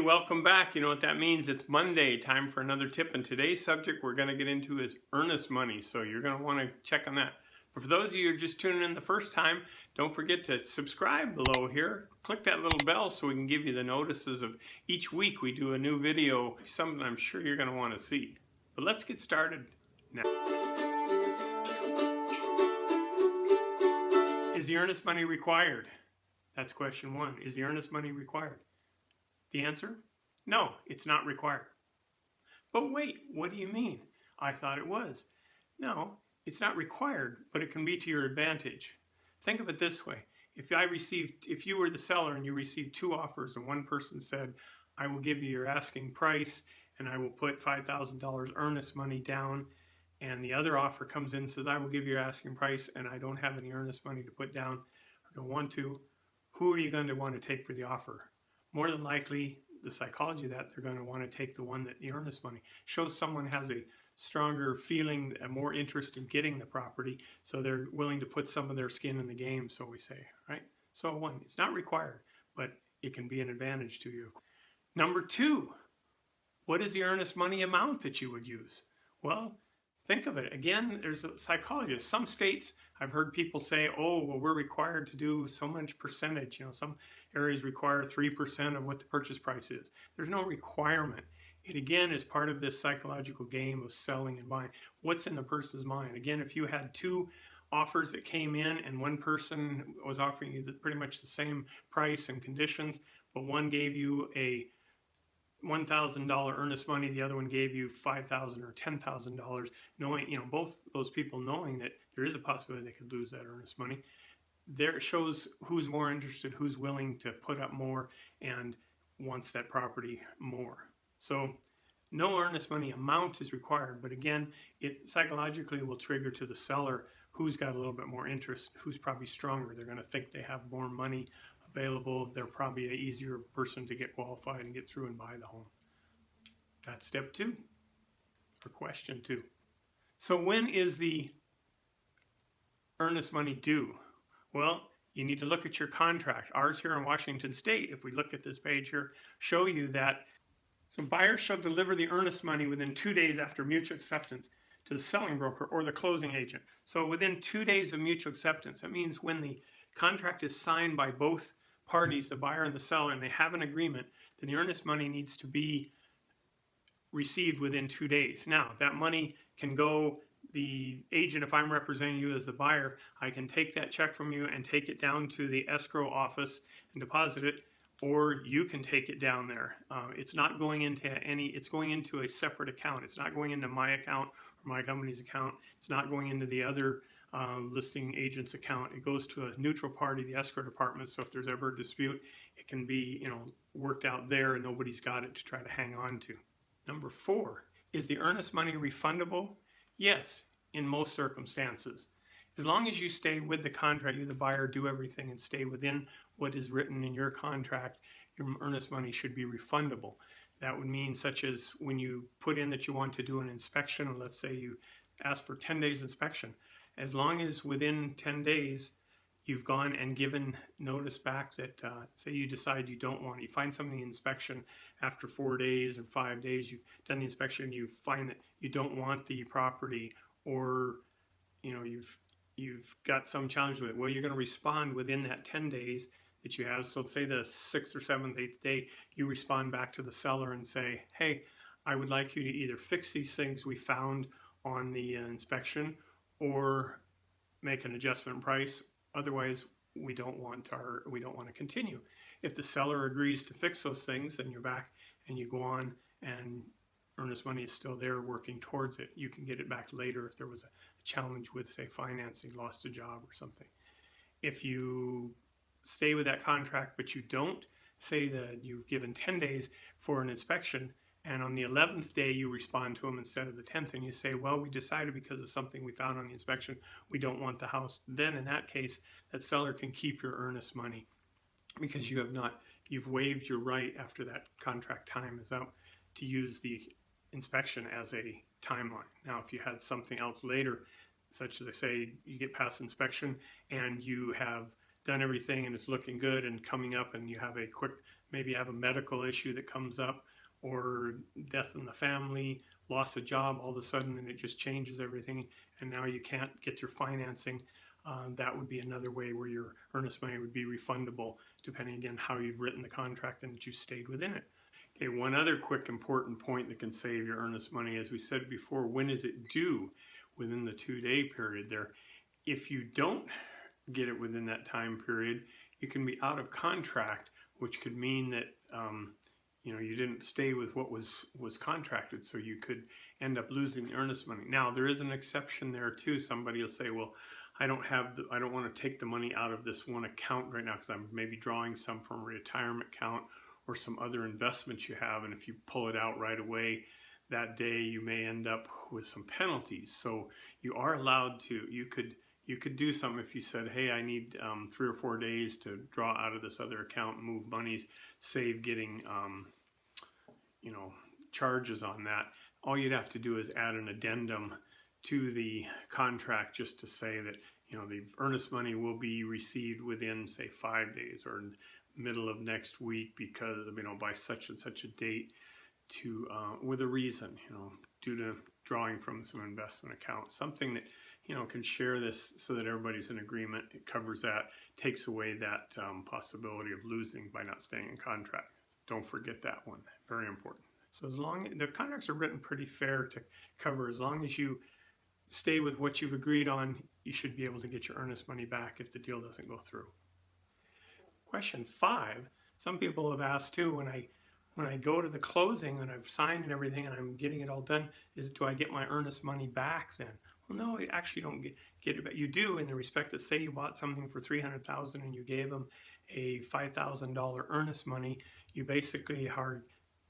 Welcome back. You know what that means? It's Monday, time for another tip. And today's subject we're going to get into is earnest money. So you're going to want to check on that. But for those of you who are just tuning in the first time, don't forget to subscribe below here. Click that little bell so we can give you the notices of each week we do a new video, something I'm sure you're going to want to see. But let's get started now. Is the earnest money required? That's question one. Is the earnest money required? The answer? No, it's not required. But wait, what do you mean? I thought it was. No, it's not required, but it can be to your advantage. Think of it this way. If you were the seller and you received two offers and one person said, I will give you your asking price and I will put $5,000 earnest money down, and the other offer comes in and says, I will give you your asking price and I don't have any earnest money to put down or don't want to, who are you going to want to take for the offer? More than likely, the psychology of that, they're going to want to take the one that the earnest money shows someone has a stronger feeling, a more interest in getting the property, so they're willing to put some of their skin in the game, so we say, right? So one, it's not required, but it can be an advantage to you. Number two, what is the earnest money amount that you would use? Well, think of it. Again, there's a psychologist. Some states, I've heard people say, oh, well, we're required to do so much percentage. You know, some areas require 3% of what the purchase price is. There's no requirement. It, again, is part of this psychological game of selling and buying. What's in the person's mind? Again, if you had two offers that came in and one person was offering you pretty much the same price and conditions, but one gave you a $1,000 earnest money, the other one gave you $5,000 or $10,000, knowing, you know, both those people knowing that there is a possibility they could lose that earnest money, there shows who's more interested, who's willing to put up more and wants that property more. So no earnest money amount is required, but again, it psychologically will trigger to the seller who's got a little bit more interest, who's probably stronger. They're going to think they have more money available. They're probably an easier person to get qualified and get through and buy the home. That's step two, or question two. So when is the earnest money due? Well, you need to look at your contract. Ours here in Washington State, if we look at this page here, show you that so buyers shall deliver the earnest money within 2 days after mutual acceptance to the selling broker or the closing agent. So within 2 days of mutual acceptance, that means when the contract is signed by both parties, the buyer and the seller, and they have an agreement, then the earnest money needs to be received within 2 days. Now, that money can go, the agent, if I'm representing you as the buyer, I can take that check from you and take it down to the escrow office and deposit it, or you can take it down there. It's not going into it's going into a separate account. It's not going into my account or my company's account. It's not going into the other listing agent's account. It goes to a neutral party, the escrow department, so if there's ever a dispute, it can be, you know, worked out there and nobody's got it to try to hang on to. Number four, is the earnest money refundable? Yes, in most circumstances. As long as you stay with the contract, you the buyer do everything and stay within what is written in your contract, your earnest money should be refundable. That would mean such as when you put in that you want to do an inspection, and let's say you ask for 10 days inspection. As long as within 10 days you've gone and given notice back that, say you decide you don't want it, you find something in inspection after 4 days or 5 days, you've done the inspection, you find that you don't want the property, or you know you've got some challenge with it, well, you're going to respond within that 10 days that you have. So say the 6th or 7th, 8th day, you respond back to the seller and say, hey, I would like you to either fix these things we found on the inspection or make an adjustment in price. Otherwise, we don't want to continue. If the seller agrees to fix those things, then you're back and you go on, and earnest money is still there working towards it. You can get it back later if there was a challenge with, say, financing, lost a job or something. If you stay with that contract but you don't, say that you've given 10 days for an inspection, and on the 11th day you respond to them instead of the 10th, and you say, well, we decided because of something we found on the inspection we don't want the house, then in that case that seller can keep your earnest money because you've waived your right after that contract time is out to use the inspection as a timeline. Now, if you had something else later, such as I say, you get past inspection and you have done everything and it's looking good and coming up, and you have a quick maybe you have a medical issue that comes up, or death in the family, loss of job all of a sudden, and it just changes everything, and now you can't get your financing. That would be another way where your earnest money would be refundable, depending again how you've written the contract and that you stayed within it. Okay, one other quick important point that can save your earnest money, as we said before, when is it due? Within the 2-day period there. If you don't get it within that time period, you can be out of contract, which could mean that you didn't stay with what was contracted, so you could end up losing the earnest money. Now there is an exception there too. Somebody will say, well, I don't want to take the money out of this one account right now because I'm maybe drawing some from a retirement account or some other investments you have, and if you pull it out right away that day, you may end up with some penalties. So you are allowed to, you could do something if you said, hey, I need 3 or 4 days to draw out of this other account and move monies, save getting charges on that. All you'd have to do is add an addendum to the contract just to say that the earnest money will be received within, say, 5 days or middle of next week because by such and such a date, to with a reason, due to drawing from some investment account, something that can share this so that everybody's in agreement. It covers that, takes away that possibility of losing by not staying in contract. Don't forget that one, very important. So as long the contracts are written pretty fair to cover, as long as you stay with what you've agreed on, you should be able to get your earnest money back if the deal doesn't go through. Question 5, some people have asked too, when I go to the closing and I've signed and everything and I'm getting it all done, do I get my earnest money back then? Well, no, you actually don't get it back. You do, in the respect that, say you bought something for $300,000 and you gave them a $5,000 earnest money, you basically are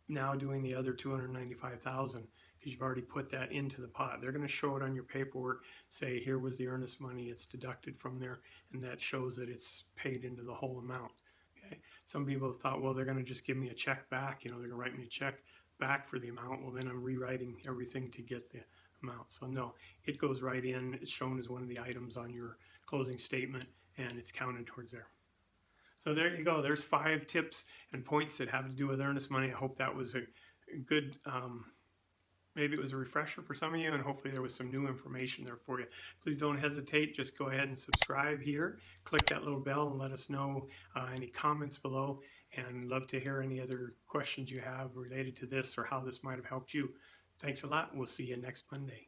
now doing the other $295,000 because you've already put that into the pot. They're going to show it on your paperwork, say here was the earnest money, it's deducted from there, and that shows that it's paid into the whole amount. Okay. Some people have thought, well, they're going to just give me a check back, they're going to write me a check back for the amount. Well, then I'm rewriting everything to get the amount. So no, it goes right in. It's shown as one of the items on your closing statement, and it's counted towards there. So there you go. There's 5 tips and points that have to do with earnest money. I hope that was a good, maybe it was a refresher for some of you, and hopefully there was some new information there for you. Please don't hesitate. Just go ahead and subscribe here. Click that little bell and let us know any comments below, and love to hear any other questions you have related to this or how this might have helped you. Thanks a lot. We'll see you next Monday.